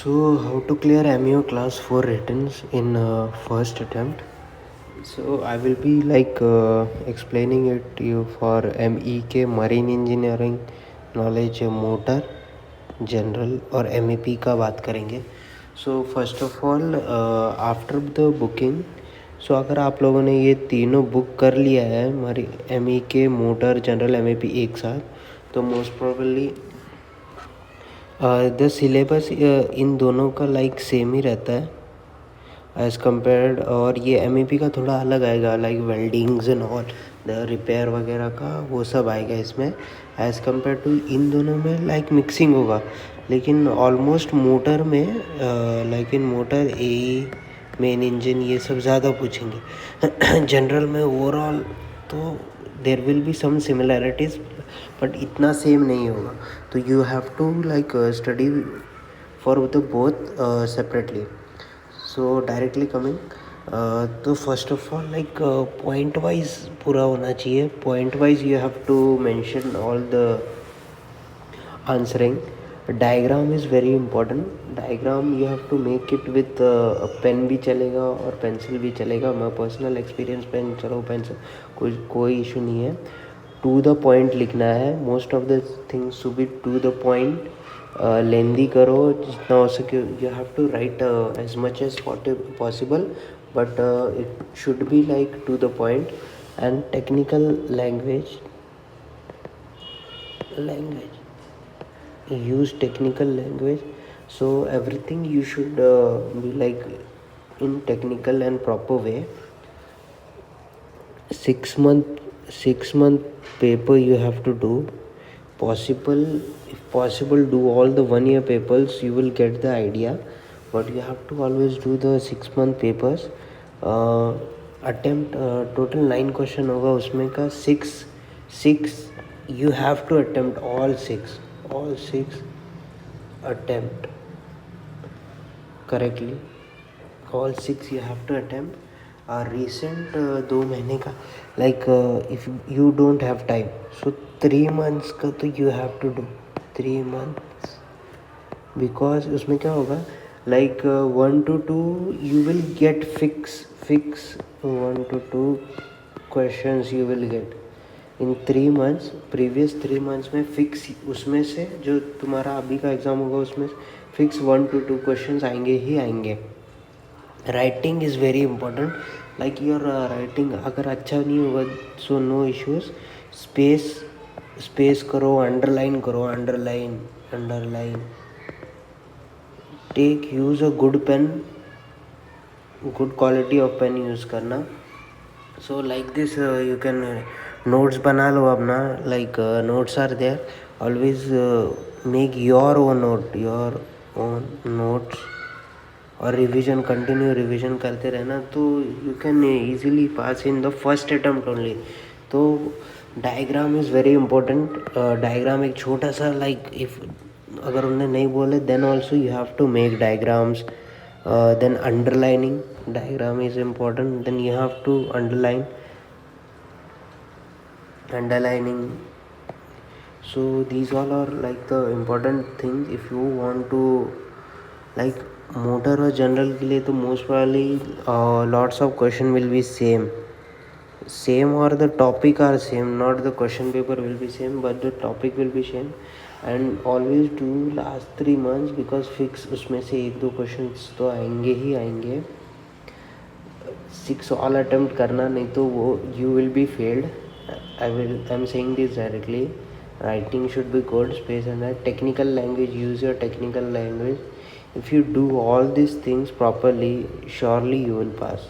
So, how to clear MEO class 4 writtens in first attempt? So, I will be explaining it to you for MEK Marine Engineering Knowledge Motor General और MEP का बात करेंगे. So first of all after the booking, so अगर आप लोगों ने ये तीनों बुक कर लिया है हमारी MEK मोटर जनरल MEP एक साथ, तो most probably the syllabus in दोनों का सेम ही रहता है एज़ कम्पेयर्ड. और ये MEP का थोड़ा अलग आएगा, weldings and all the repair वगैरह का वो सब आएगा इसमें एज़ कम्पेयर टू. इन दोनों में मिक्सिंग होगा, लेकिन ऑलमोस्ट मोटर में in motor a main engine ये सब ज़्यादा पूछेंगे. जनरल में ओवरऑल तो there will be some similarities, but इतना सेम नहीं होगा. तो you have to study for the both separately. So directly coming, तो first of all point wise पूरा होना चाहिए. Point wise you have to mention all the answering. Diagram is very important. Diagram you have to make it with pen भी चलेगा और pencil भी चलेगा. मैं पर्सनल एक्सपीरियंस पेन, चलो पेंसिल कोई इशू नहीं है. टू द पॉइंट लिखना है. Most of the things to be to the point. Lengthy करो जितना हो सके. You have to write as much as possible, but it should be to the point. And technical language use technical language. So everything you should be in technical and proper way. 6 month paper you have to do. If possible do all the 1 year papers, you will get the idea, but you have to always do the 6 month papers. Attempt total 9 question होगा, उसमें का 6 you have to attempt all 6 attempt correctly. All 6 you have to attempt. Recent 2 महीने का if you don't have time, so 3 months का तो you have to do 3 months, because उसमें क्या होगा 1 to 2 you will get fix 1 to 2 questions you will get in 3 months. Previous 3 months में fix, उसमें से जो तुम्हारा अभी का एग्ज़ाम होगा उसमें फिक्स 1 to 2 क्वेश्चंस आएंगे ही आएंगे. Writing is very important. Your writing अगर अच्छा नहीं होगा, सो नो इश्यूज़. स्पेस करो, अंडरलाइन करो, underline. Take use a good pen, good quality of pen use करना. So this you can notes बना लो अपना. Notes are there. Always make your own notes और रिवीजन, कंटिन्यू रिवीजन करते रहना, तो you can easily pass in the first attempt only. तो diagram is very important. Diagram एक छोटा सा इफ़ अगर उन्हें नहीं बोले, then also you have to make diagrams. Then underlining, diagram is important. Then you have to underlining. So these all are the important things if you want to motor और general के लिए. तो most probably lots of question will be same or the topic are same, not the question paper will be same, but the topic will be same. And always do last 3 months, because fix उसमें से 1-2 questions तो आएंगे ही आएंगे. 6 all attempt करना, नहीं तो वो you will be failed. I'm saying this directly. Writing should be good, space and that. Technical language, use your technical language. If you do all these things properly, surely you will pass.